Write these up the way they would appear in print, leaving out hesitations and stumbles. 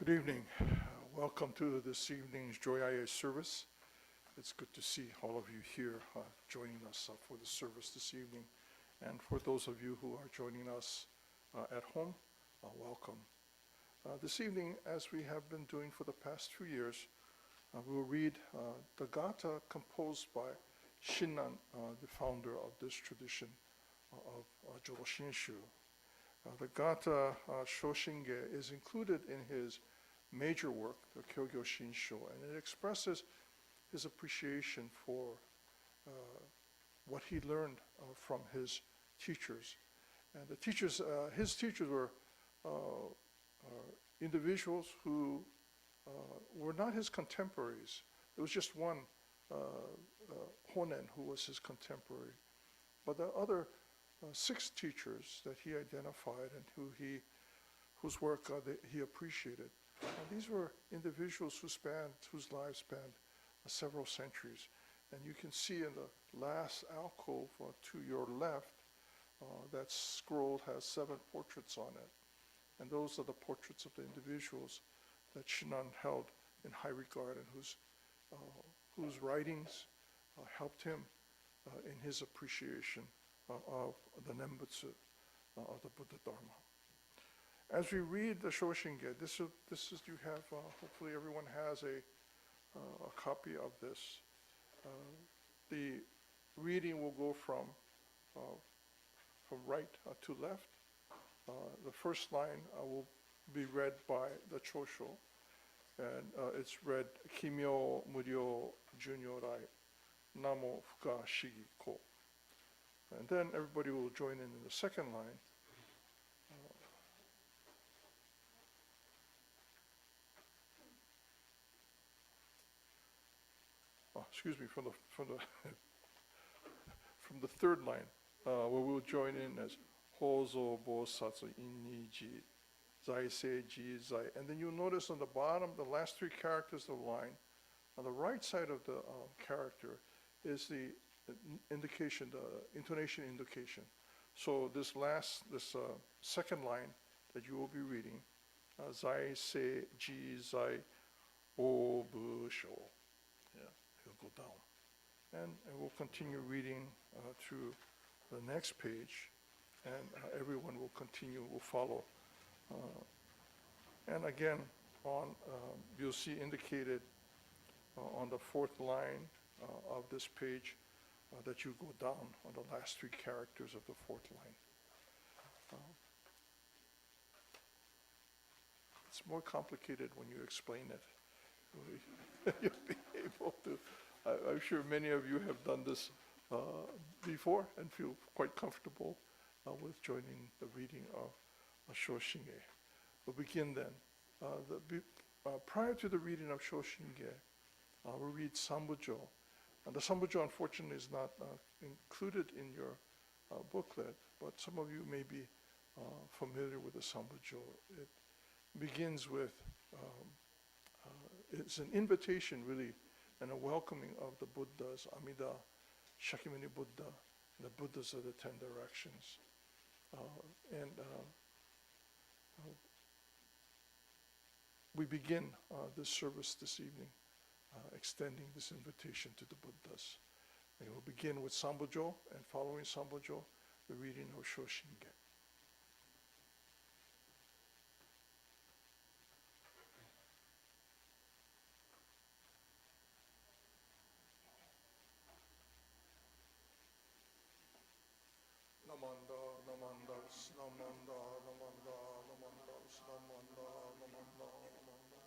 Good evening. Welcome to this evening's Joya-E Service. It's good to see all of you here joining us for the service this evening. And for those of you who are joining us at home, welcome. This evening, as we have been doing for the past 2 years, we will read the Gata composed by Shinran, the founder of this tradition of Joshinshu. The Gata Shoshin is included in his major work, the Kyogyo Shinsho, and it expresses his appreciation for what he learned from his teachers. And the teachers, his teachers were individuals who were not his contemporaries. There was just one Honen who was his contemporary. But the other 6 teachers that he identified and whose work he appreciated. These were individuals whose lives spanned several centuries. And you can see in the last alcove to your left, that scroll has 7 portraits on it. And those are the portraits of the individuals that Shinran held in high regard and whose writings helped him in his appreciation of the Nembutsu of the Buddha Dharma. As we read the Shoshin, this is you have hopefully everyone has a copy of this. The reading will go from right to left. The first line will be read by the Chosho, and it's read Kimyo Muryo Junyorai Namo Fuka Shigi Ko. And then everybody will join in the second line. From the from the third line, where we'll join in as Hozo Bosatsu Inniji Zai Seiji Zai. And then you'll notice on the bottom, the last 3 characters of the line, on the right side of the character is the indication, the intonation indication. So this second line that you will be reading, Zai Se Ji Zai O Bu Sho. Yeah, it'll go down. And we'll continue reading through the next page, and everyone will follow. And again, you'll see indicated on the 4th line of this page, that you go down on the last 3 characters of the 4th line. It's more complicated when you explain it. You'll be able to. I'm sure many of you have done this before and feel quite comfortable with joining the reading of Shoshin. We'll begin then. Prior to the reading of Shoshin, we'll read Sambujo. And the Sambujo, unfortunately, is not included in your booklet, but some of you may be familiar with the Sambujo. It begins with, it's an invitation, really, and a welcoming of the Buddhas, Amida, Shakyamuni Buddha, and the Buddhas of the 10 directions. We begin this service this evening extending this invitation to the Buddhas. And we'll begin with Sambujo, and following Sambujo, the reading of Shoshin. Namanda, namanda, namanda, namanda, namanda, namanda, namanda, namanda.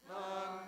난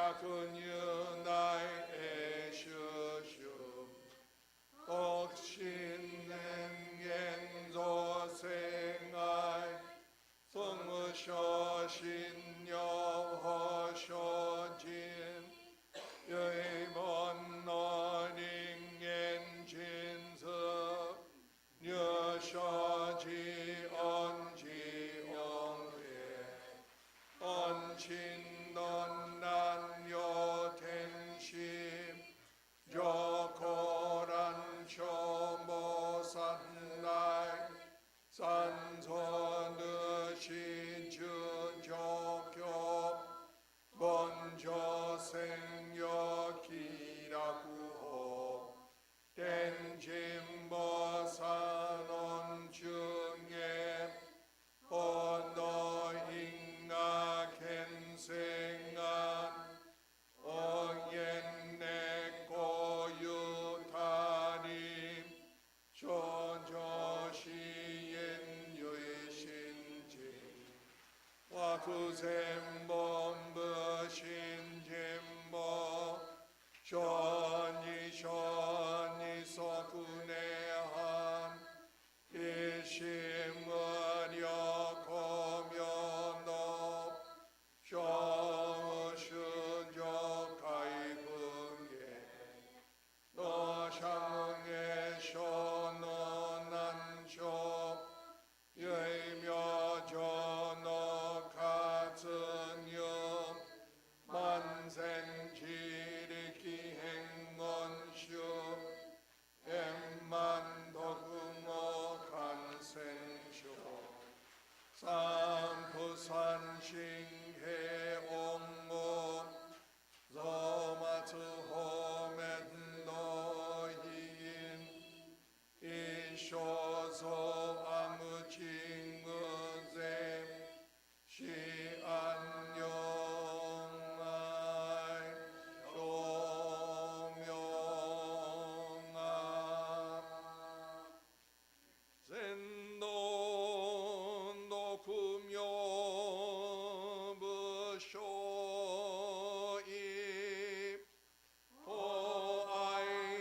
자근유 나의 애슈슈 옥신냉겐조 생아이 성무쇼신 여호쇼진 여이번너링겐 진서 녀쇼지 언지용회 언친넌난 요텐심 조코란 쇼모산나이 산소느시 주조교 먼저 생여기라구호 댄짐보산원 중에 언어인가 겐생한 어옌내 고유타림 조조시엔 유이신지 와투셈범부 신짐보 쇼니 쇼니 소쿠네한 이심은여 고면도 쇼슈조 가이분게 노샹에 쇼노난쇼 여이묘조노 가츠녀 만생지리기 행건슈 엠만도구모 간생쇼 삼부산싱해옹모 zomathomet노인 이쇼소 아무징은셈 시안용아이 조명아 젠돈도 구묘부쇼이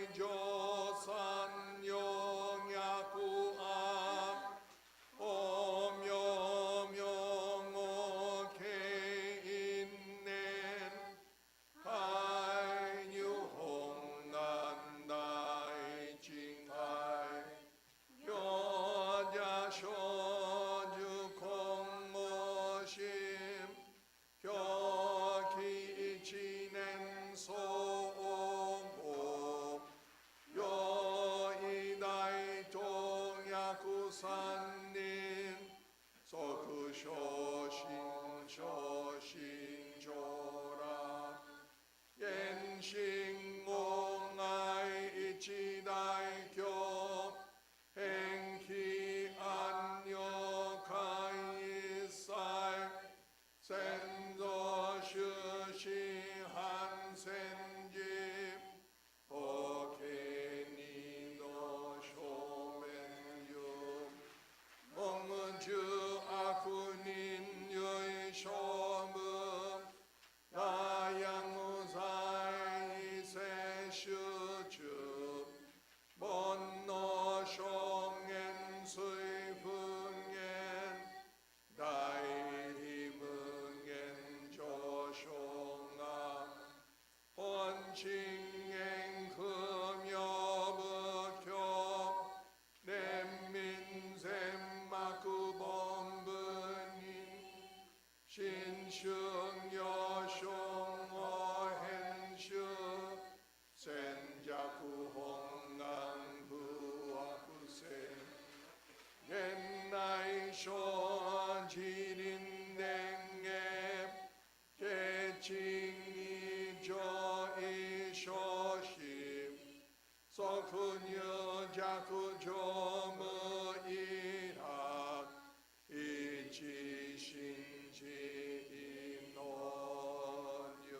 호아이조산 용야구암 오묘명오케인넨 하이유홍난다이징하이 교자쇼주 공모심 교기진행 소오고 요이다이 동야구산님 소크쇼신 쇼신조라 옌싱옹아이 이치다이교 행키 안요가이쌀 센조슈시 한센집 오케니도 쇼멘유 멍은주 아쿠닌 유이쇼문 나양무사이 세슈주 먼노숑엔 수이풍엔 다이리문엔 조숑아 원칭엔 금여부교 렘민셈 마쿠범분인 신승여숑어헨슈 센자쿠홍강부아쿠셈 옛나이쇼 지린댕에 개칭이조이쇼심 소쿠녀 자쿠조무이락 이치신지인원유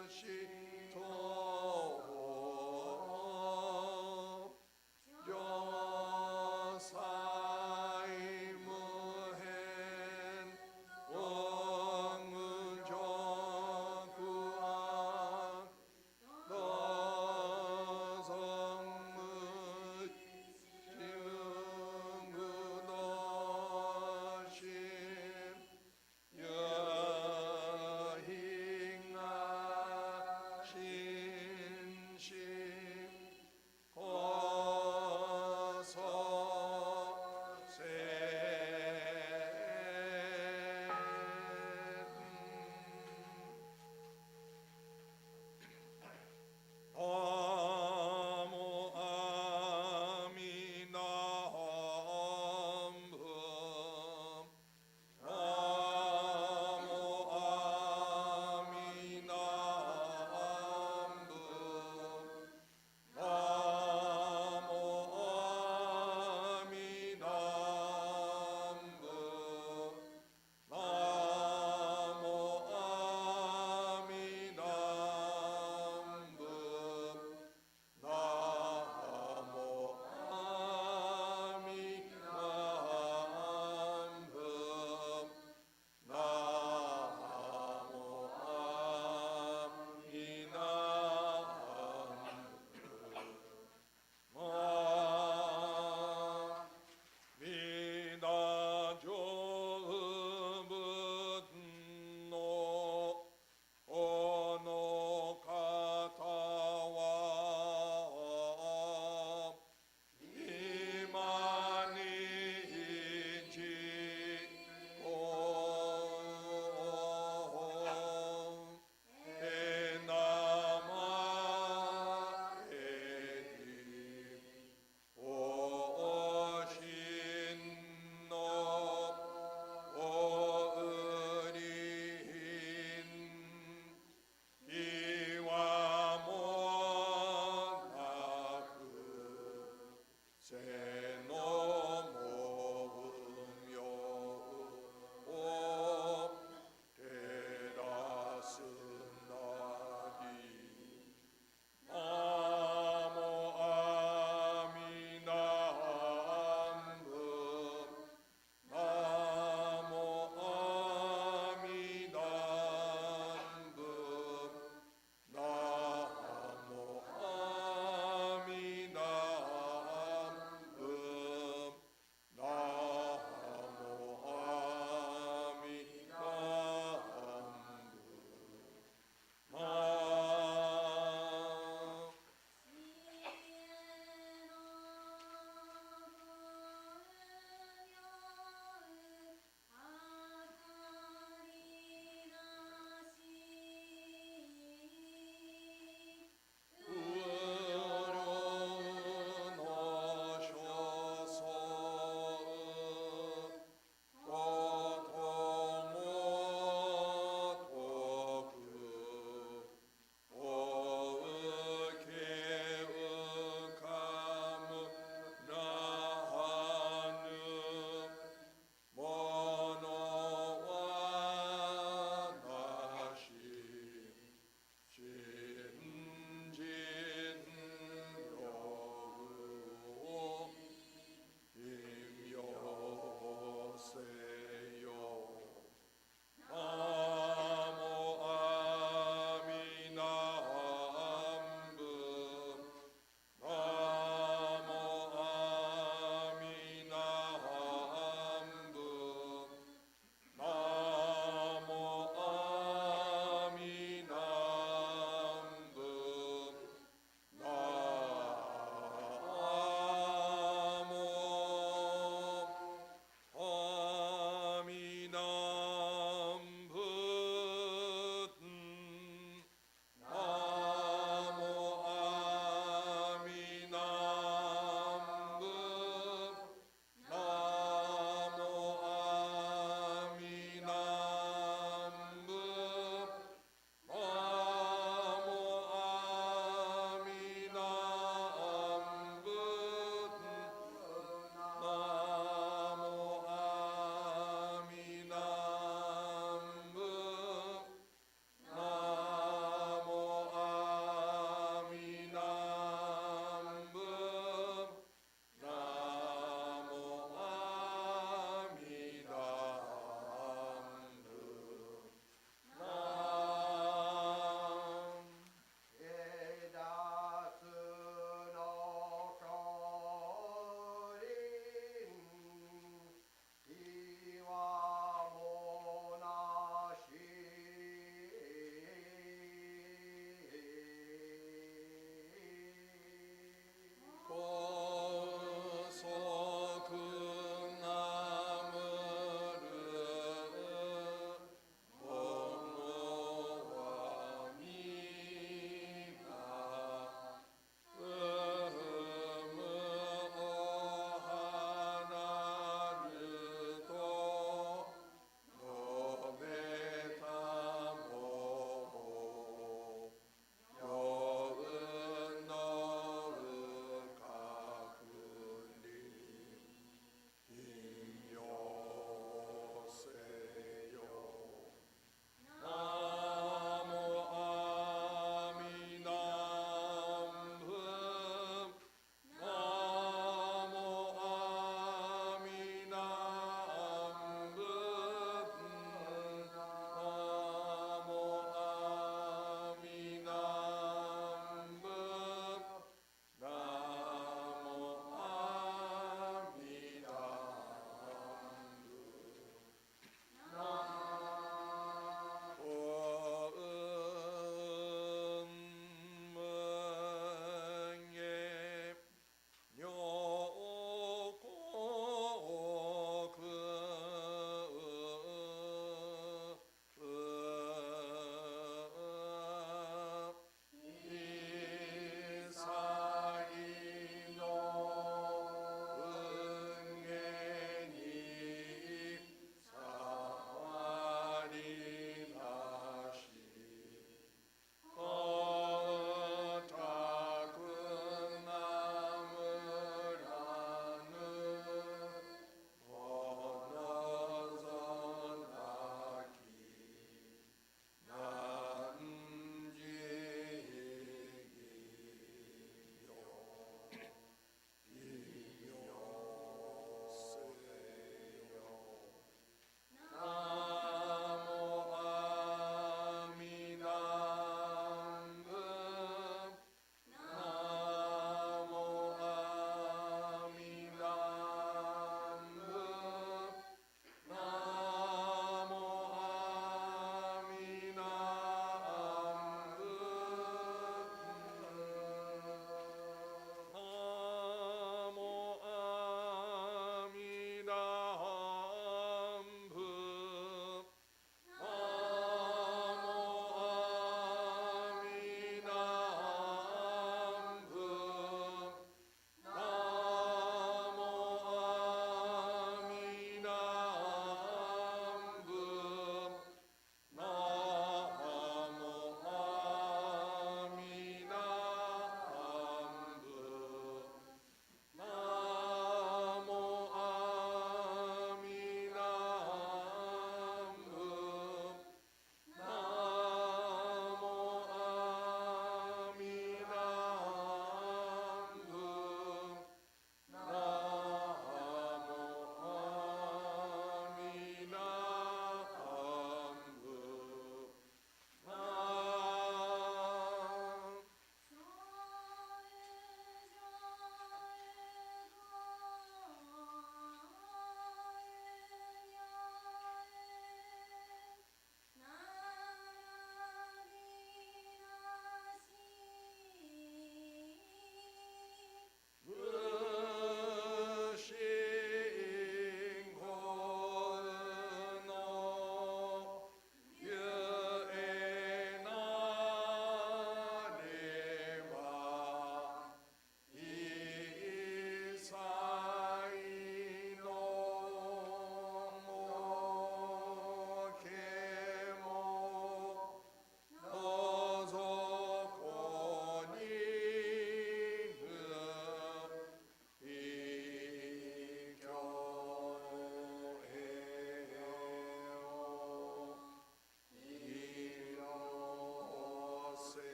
우교나이지슈시토 요사이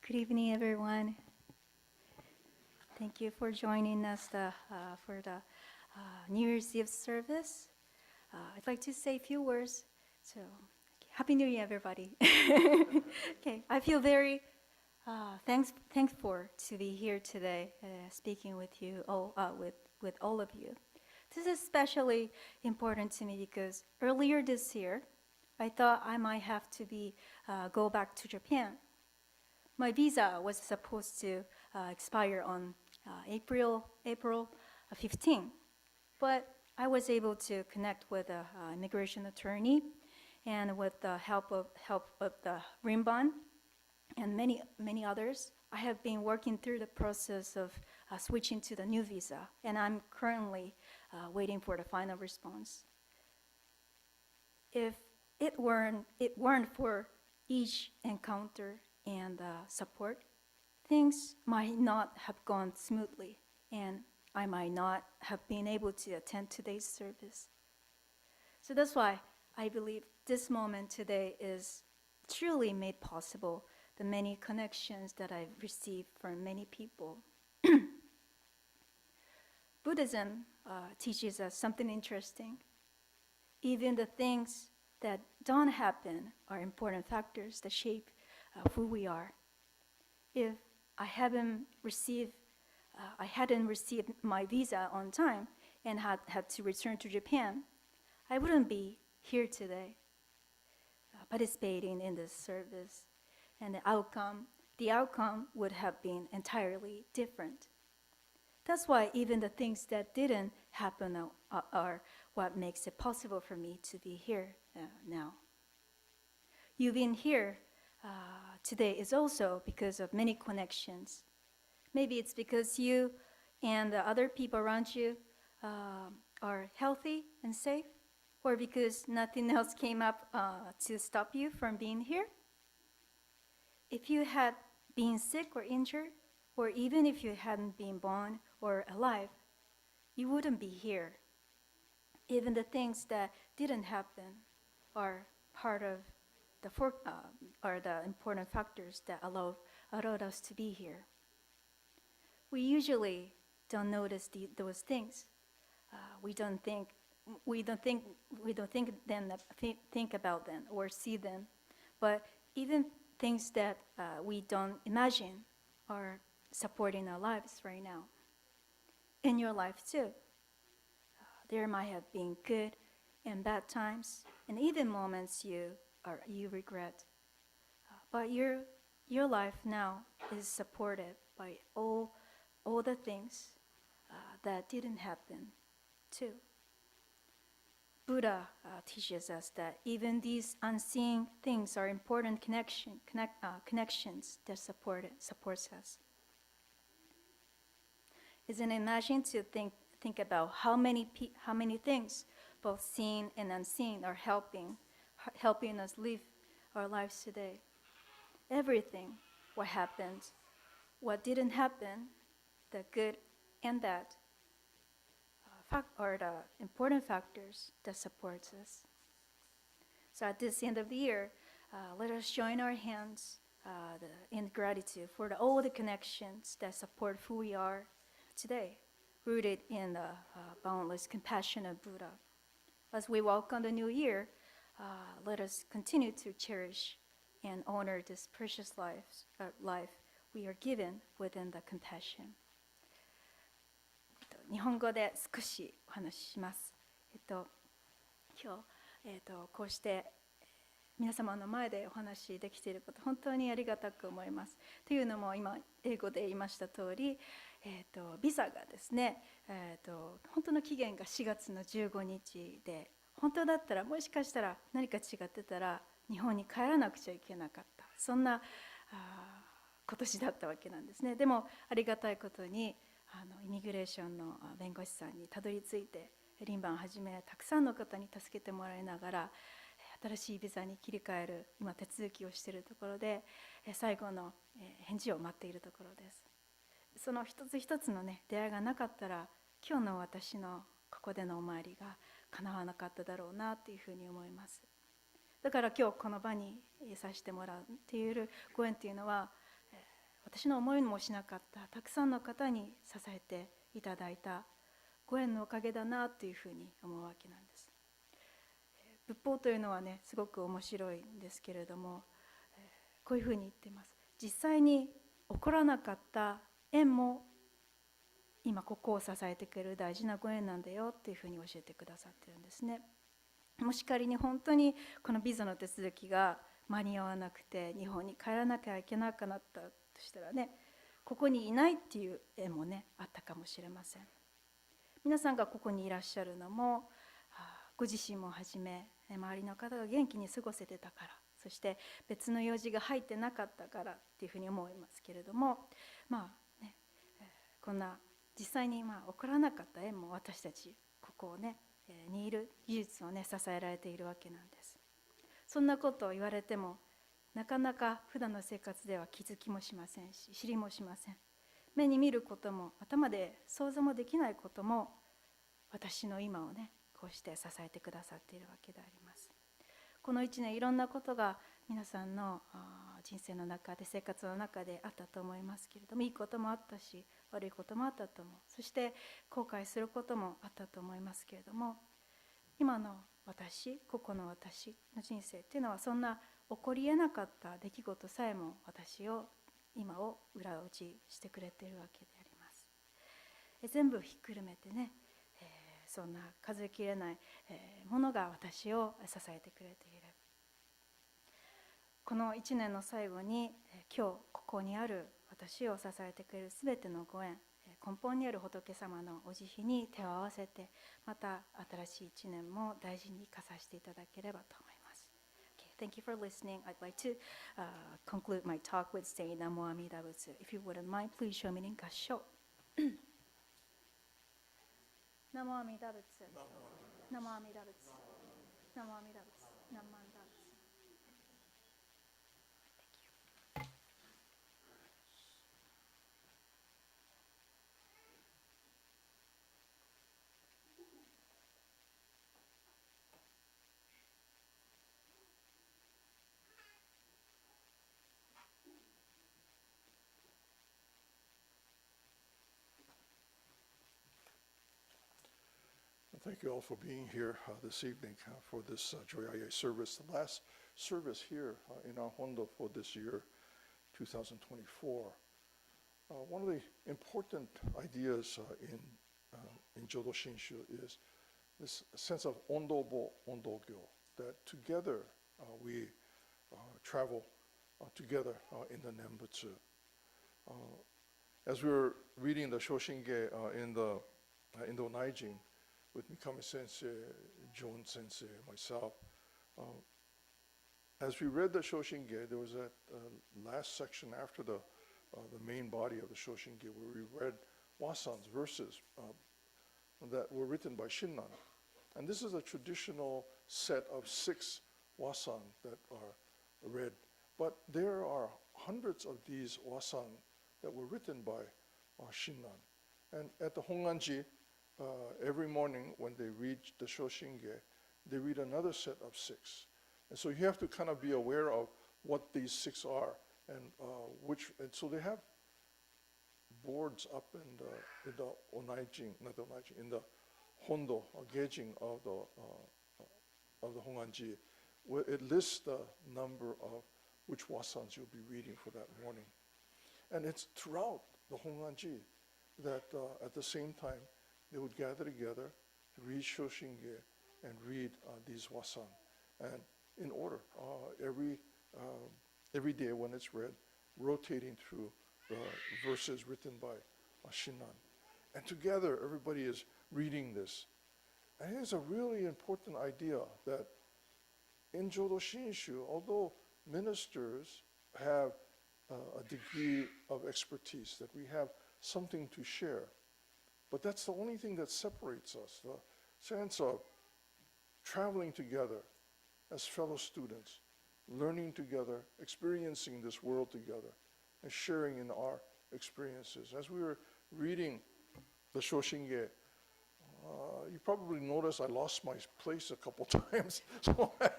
Good evening, everyone. Thank you for joining us for the New Year's Eve service. I'd like to say a few words. So, Happy New Year, everybody. Okay, I feel very thankful to be here today, speaking with you all, with all of you. This is especially important to me because earlier this year, I thought I might have to go back to Japan. My visa was supposed to expire on April 15, but I was able to connect with an immigration attorney, and with the help of the Rinban and many others, I have been working through the process of switching to the new visa, and I'm currently waiting for the final response. If it weren't for each encounter and support, things might not have gone smoothly, and I might not have been able to attend today's service. So that's why I believe this moment today is truly made possible, the many connections that I've received from many people. Buddhism teaches us something interesting. Even the things that don't happen are important factors that shape who we are. If I hadn't received my visa on time and had to return to Japan, I wouldn't be here today participating in this service, and the outcome would have been entirely different. That's why even the things that didn't happen are what makes it possible for me to be here now. You being here today is also because of many connections. Maybe it's because you and the other people around you are healthy and safe, or because nothing else came up to stop you from being here. If you had been sick or injured, or even if you hadn't been born or alive, you wouldn't be here. Even the things that didn't happen are part of the important factors that allowed us to be here. We usually don't notice those things. We don't think about them or see them. But even things that we don't imagine are supporting our lives right now. In your life too, there might have been good and bad times, and even moments you regret. But your life now is supported by all the things that didn't happen too. Buddha teaches us that even these unseen things are important connections that supports us. Isn't it amazing to think about how many things, both seen and unseen, are helping us live our lives today? Everything, what happened, what didn't happen, the good and bad, are the important factors that supports us. So at this end of the year, let us join our hands in gratitude for all the connections that support who we are today, rooted in the boundless compassion of Buddha. As we welcome the new year, let us continue to cherish and honor this precious life we are given within the compassion. 日本語で少しお話しします。今日、こうして皆様の前でお話しできていること本当にありがたく思います。というのも今英語で言いました通り、ビザがですね、本当の期限が4月の15日で、本当だったらもしかしたら何か違ってたら日本に帰らなくちゃいけなかった、そんな今年だったわけなんですね。でもありがたいことにイミグレーションの弁護士さんにたどり着いて、リンバンはじめたくさんの方に助けてもらいながら新しいビザに切り替える今手続きをしているところで、最後の返事を待っているところです。その一つ一つのね出会いがなかったら今日の私のここでのお参りが叶わなかっただろうなというふうに思います。だから今日この場にいさせてもらうっていうご縁というのは、私の思いもしなかったたくさんの方に支えていただいたご縁のおかげだなというふうに思うわけなんです。仏法というのはねすごく面白いんですけれども、こういうふうに言っています。実際に起こらなかった縁も今ここを支えてくれる大事なご縁なんだよっていうふうに教えてくださってるんですね。もし仮に本当にこのビザの手続きが間に合わなくて日本に帰らなきゃいけなくなったとしたらね、ここにいないっていう縁もねあったかもしれません。皆さんがここにいらっしゃるのもご自身もはじめ周りの方が元気に過ごせてたから、そして別の用事が入ってなかったからっていうふうに思いますけれども、こんな実際に起こらなかった縁も私たちここをねにいる技術をね支えられているわけなんです。そんなことを言われてもなかなか普段の生活では気づきもしませんし知りもしません。目に見ることも頭で想像もできないことも私の今をねこうして支えてくださっているわけであります。この1年いろんなことが皆さんの人生の中で生活の中であったと思いますけれども、いいこともあったし悪いこともあったと思う、そして後悔することもあったと思いますけれども、今の私、ここの私の人生っていうのはそんな起こりえなかった出来事さえも私を今を裏打ちしてくれているわけであります。全部ひっくるめてね、そんな数えきれないものが私を支えてくれている。この1年の最後に今日ここにある私を支えてくれるすべてのご縁、根本にある仏様のお慈悲に手を合わせて、また新しい1年も大事に生かさせていただければと思います。Okay, thank you for listening. I'd like to conclude my talk with saying Namo Amida Butsu. If you wouldn't mind, please show me in Gassho. Namo Amida Butsu. Namo Amida Butsu. Namo Amida Butsu. Namo Amida Butsu. Thank you all for being here this evening for this Joya-E service, the last service here in our Hondo for this year, 2024. One of the important ideas in Jodo Shinshu is this sense of ondobo, ondogyo, that together we travel together in the Nembutsu. As we were reading the Shoshin in the Indo-Naijin, with Mikami Sensei, Joan Sensei, myself. As we read the Shoshin there was that last section after the main body of the Shoshin where we read Wasan's verses that were written by Shinran. And this is a traditional set of 6 Wasan that are read. But there are hundreds of these Wasan that were written by Shinran. And at the Honganji, every morning when they read the Shoshinge, they read another set of 6. And so you have to kind of be aware of what these 6 are and and so they have boards up in the onaijin, not the onaijin, in the hondo, gauging of the Honganji, where it lists the number of which wasans you'll be reading for that morning. And it's throughout the Honganji that at the same time they would gather together, read Shoshinge, and read these wasan. And in order. Every day when it's read, rotating through the verses written by Shinran. And together, everybody is reading this. I think it's a really important idea that in Jodo Shinshu, although ministers have a degree of expertise, that we have something to share, but that's the only thing that separates us, the sense of traveling together as fellow students, learning together, experiencing this world together, and sharing in our experiences. As we were reading the Shoshin, you probably noticed I lost my place a couple times, so I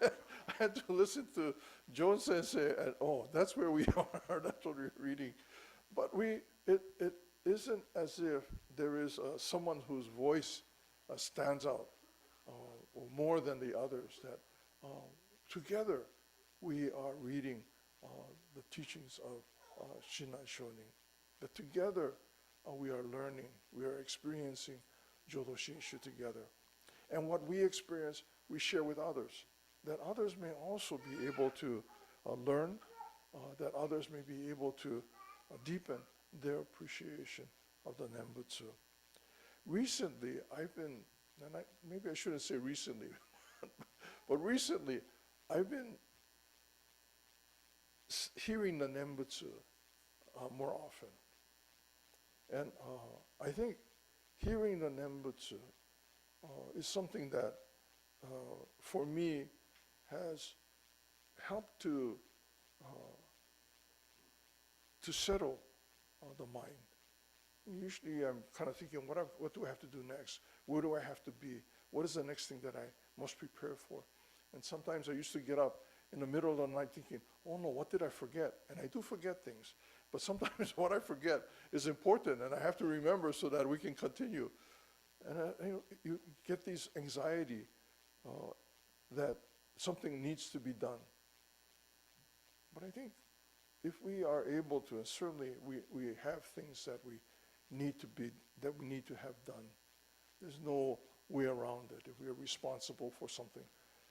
had to listen to Joan Sensei, and that's where we are, that's what we're reading. But it isn't as if there is someone whose voice stands out more than the others, that together we are reading the teachings of Shinran Shonin, that together we are learning, we are experiencing Jodo Shinshu together. And what we experience, we share with others, that others may also be able to learn, that others may be able to deepen their appreciation of the Nembutsu. Recently, maybe I shouldn't say recently, but recently I've been hearing the Nembutsu more often. And I think hearing the Nembutsu is something that, for me, has helped to settle the mind. Usually I'm kind of thinking, what do I have to do next? Where do I have to be? What is the next thing that I must prepare for? And sometimes I used to get up in the middle of the night thinking, oh no, what did I forget? And I do forget things. But sometimes what I forget is important, and I have to remember so that we can continue. And you get this anxiety that something needs to be done. But I think if we are able to, and certainly we have things that we need to have done. There's no way around it. If we are responsible for something,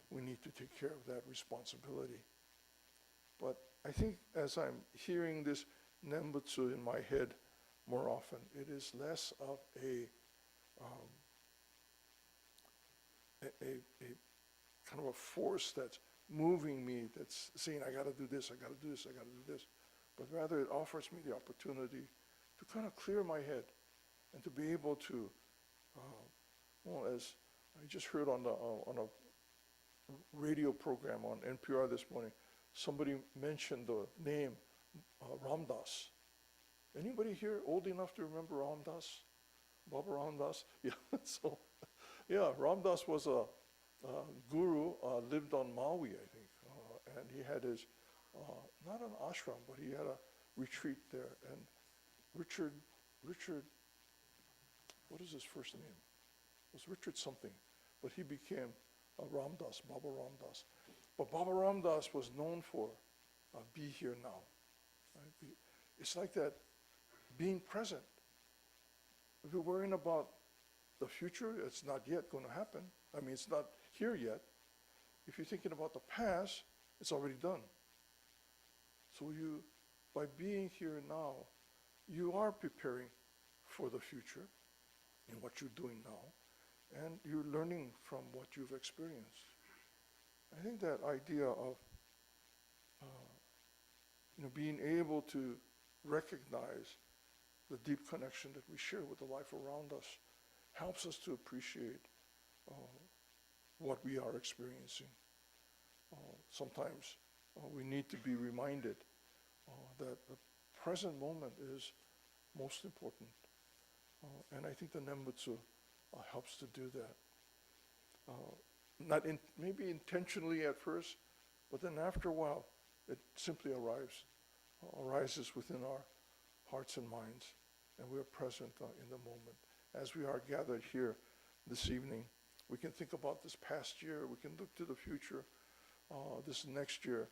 we need to take care of that responsibility. But I think as I'm hearing this Nembutsu in my head more often, it is less of a kind of a force that's moving me, that's saying, I got to do this, I got to do this, I got to do this. But rather it offers me the opportunity to kind of clear my head and to be able to, as I just heard on a radio program on NPR this morning, somebody mentioned the name Ram Dass. Anybody here old enough to remember Ram Dass? Baba Ram Dass? Yeah, so, yeah, Ram Dass was a guru, lived on Maui, I think, and he had his, not an ashram, but he had a retreat there. And Richard, what is his first name? It was Richard something, but he became Ram Dass, Baba Ram Dass. But Baba Ram Dass was known for be here now. Right? It's like that, being present. If you're worrying about the future, it's not yet going to happen. I mean, it's not here yet. If you're thinking about the past, it's already done. So by being here now, you are preparing for the future in what you're doing now, and you're learning from what you've experienced. I think that idea of being able to recognize the deep connection that we share with the life around us helps us to appreciate what we are experiencing. Sometimes we need to be reminded that the present moment is most important. And I think the Nembutsu helps to do that. Maybe intentionally at first, but then after a while, it simply arises within our hearts and minds, and we are present in the moment. As we are gathered here this evening, we can think about this past year, we can look to the future, this next year.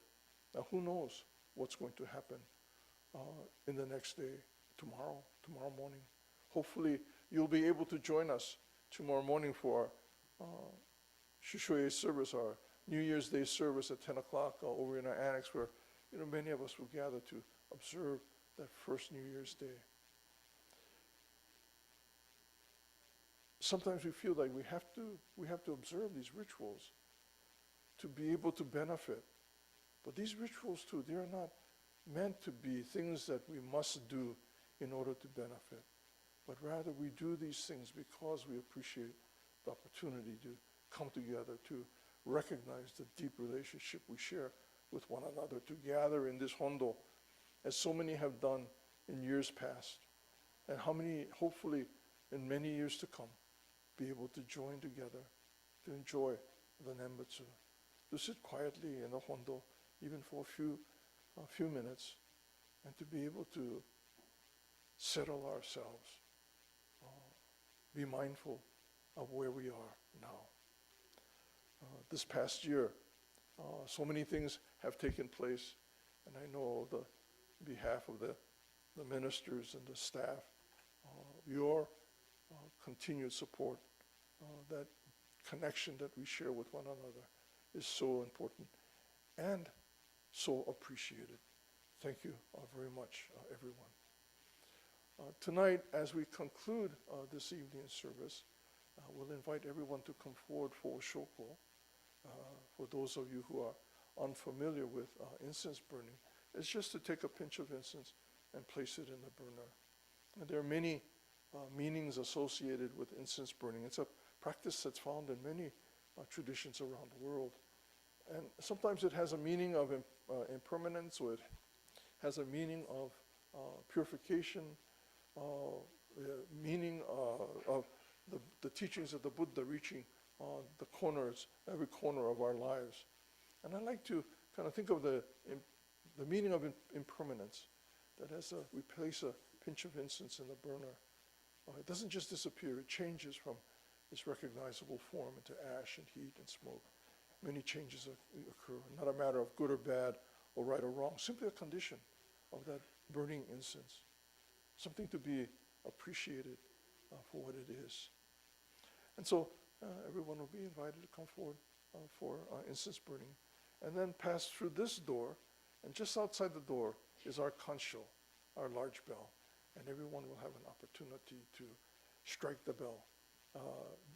Now, who knows what's going to happen in the next day, tomorrow morning. Hopefully, you'll be able to join us tomorrow morning for our Joya-E service, our New Year's Day service at 10 o'clock over in our annex where, many of us will gather to observe that first New Year's Day. Sometimes we feel like we have to observe these rituals to be able to benefit. But these rituals too, they are not meant to be things that we must do in order to benefit. But rather we do these things because we appreciate the opportunity to come together, to recognize the deep relationship we share with one another, to gather in this hondo, as so many have done in years past, and how many, hopefully, in many years to come, be able to join together, to enjoy the Nembutsu, to sit quietly in the hondo, even for a few minutes, and to be able to settle ourselves, be mindful of where we are now. This past year, so many things have taken place, and I know the behalf of the ministers and the staff, your continued support, that connection that we share with one another is so important and so appreciated. Thank you very much, everyone. Tonight, as we conclude this evening's service, we'll invite everyone to come forward for shoko. For those of you who are unfamiliar with incense burning, it's just to take a pinch of incense and place it in the burner. And there are many meanings associated with incense burning. It's a practice that's found in many traditions around the world. And sometimes it has a meaning of impermanence, or it has a meaning of purification, meaning of the teachings of the Buddha reaching the corners, every corner of our lives. And I like to kind of think of the meaning of impermanence, that as we place a pinch of incense in the burner, it doesn't just disappear, it changes from its recognizable form into ash and heat and smoke. Many changes occur, not a matter of good or bad, or right or wrong, simply a condition of that burning incense, something to be appreciated for what it is. And so everyone will be invited to come forward for incense burning, and then pass through this door, and just outside the door is our Kansho, our large bell, and everyone will have an opportunity to strike the bell.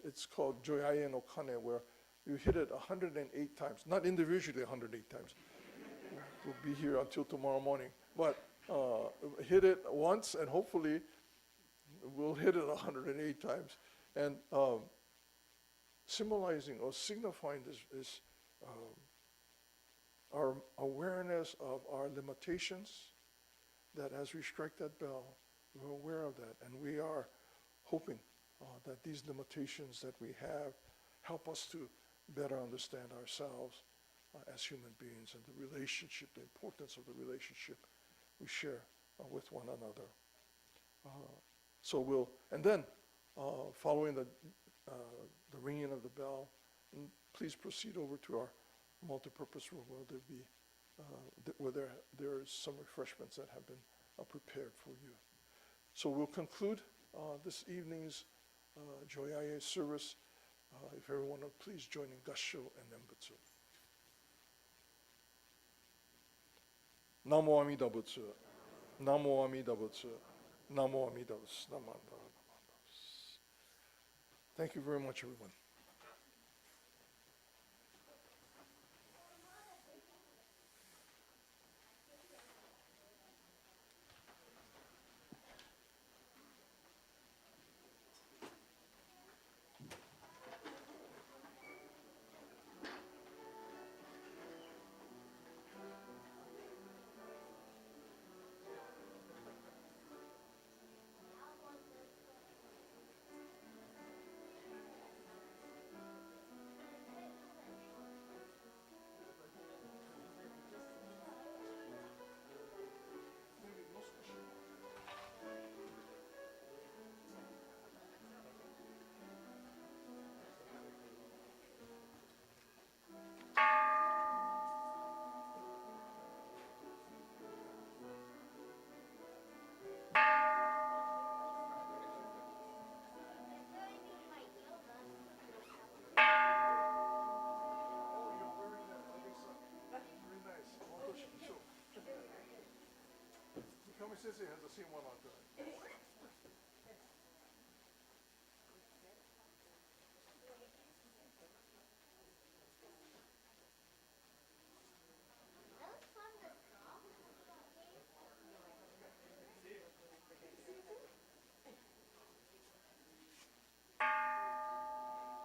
It's called Joya-E No Kane, where you hit it 108 times, not individually 108 times. We'll be here until tomorrow morning, but hit it once, and hopefully we'll hit it 108 times. And symbolizing or signifying this our awareness of our limitations, that as we strike that bell, we're aware of that, and we are hoping that these limitations that we have help us to better understand ourselves as human beings, and the relationship, the importance of the relationship we share with one another. And then following the ringing of the bell, and please proceed over to our multipurpose room where there'll be there's some refreshments that have been prepared for you. So we'll conclude this evening's Joya-E service. If everyone would please join in Gassho and Nembutsu. Namo Amida Butsu. Namo Amida Butsu. Namo Amida Butsu. Namanda. Thank you very much, everyone. Sensei has the same one on there.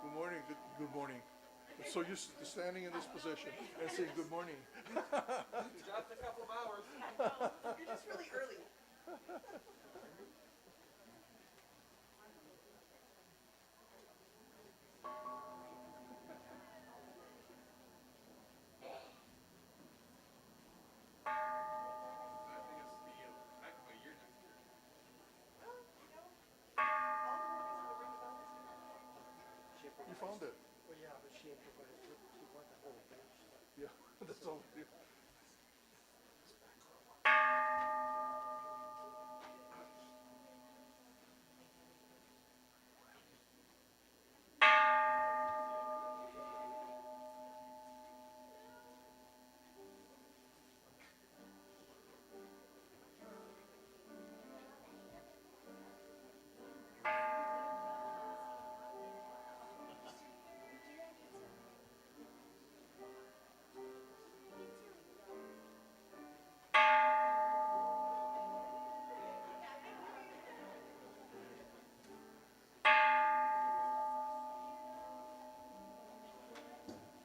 Good morning. Good morning. I'm so used to standing in this position and saying good morning. Just a couple of hours. You're just really early. You found it. Well, yeah, but she improvised. She brought the whole bench. Yeah, that's all.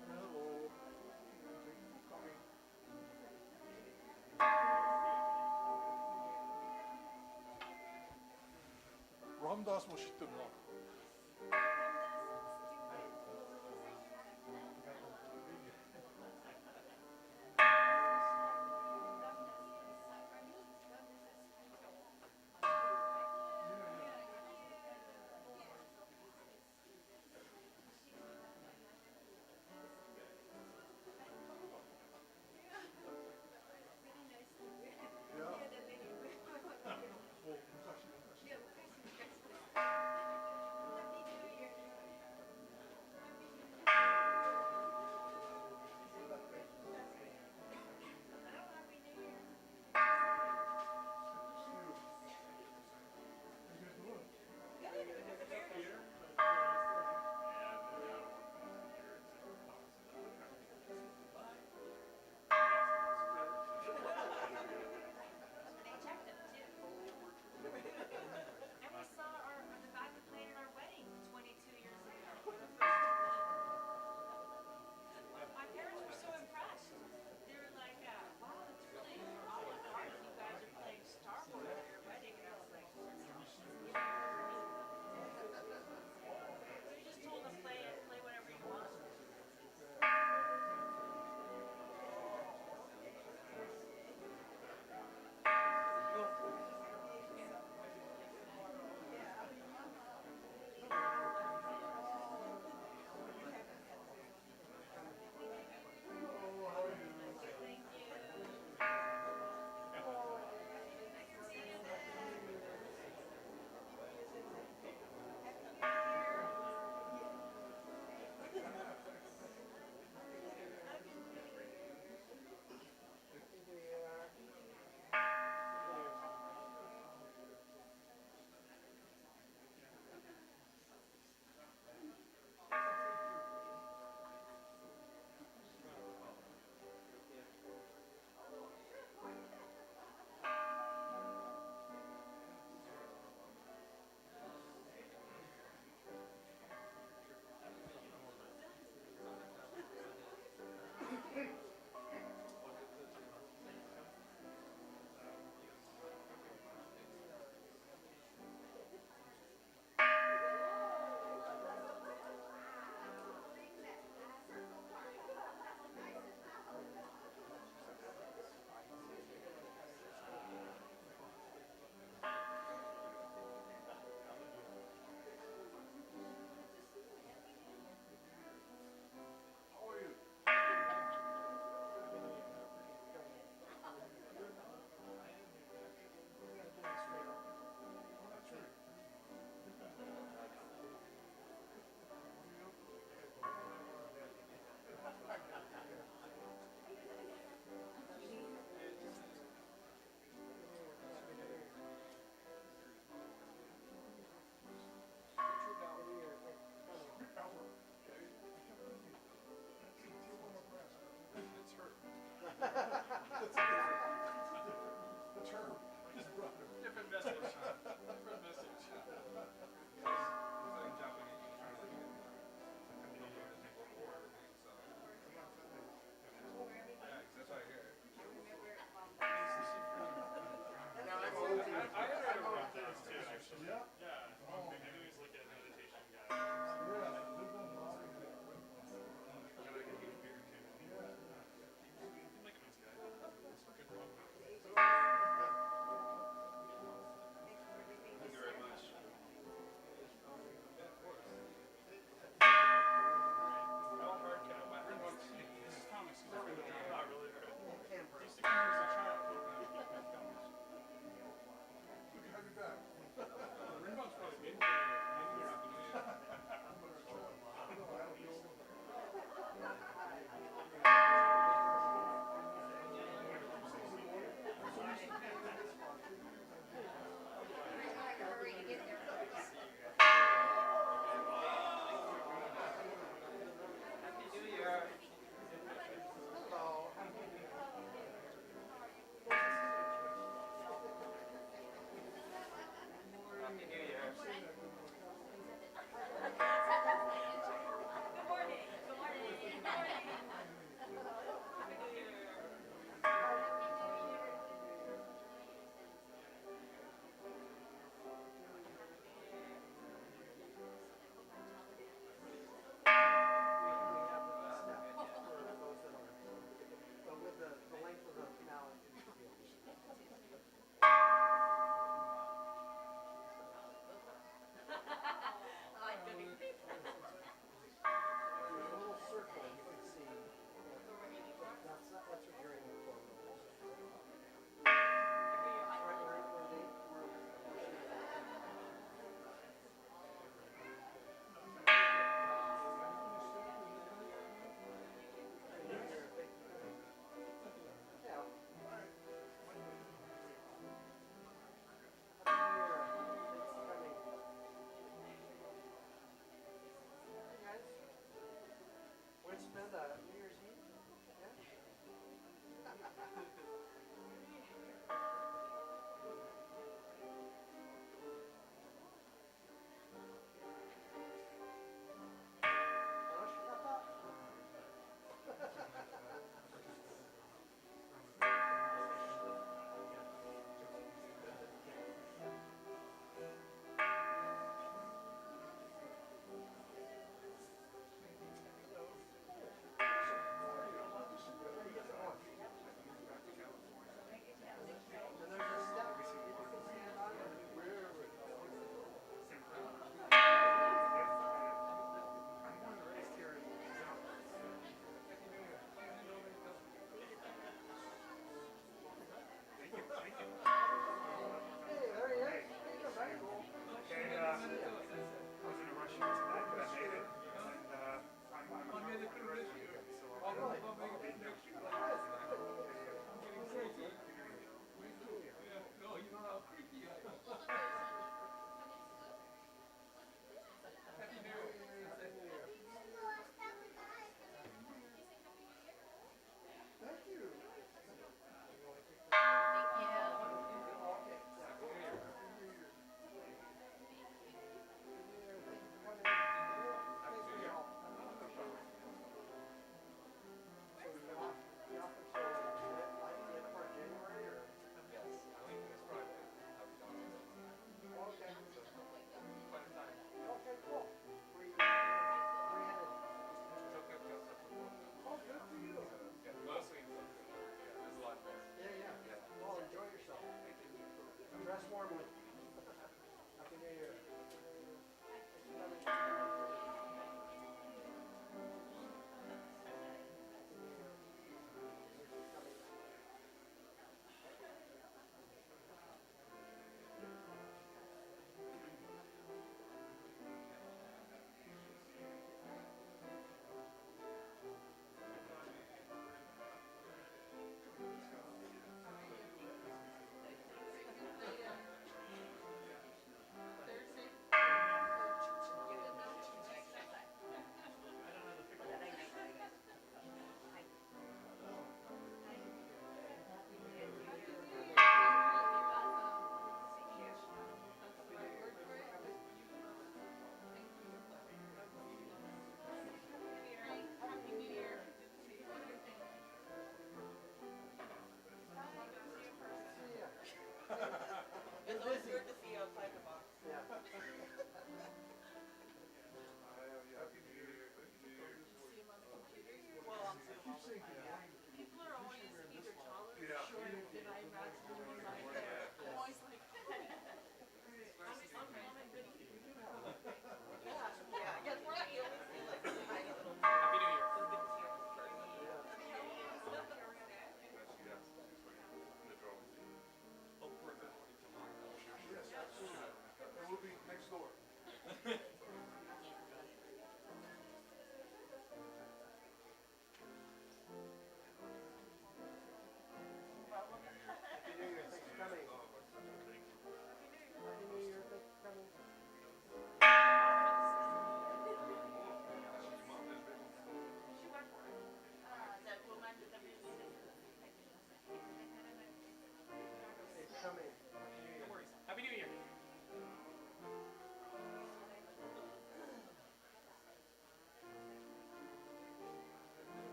Hello. Thank you for coming. Ramdas 뭐 시켰나?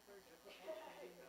very difficult reading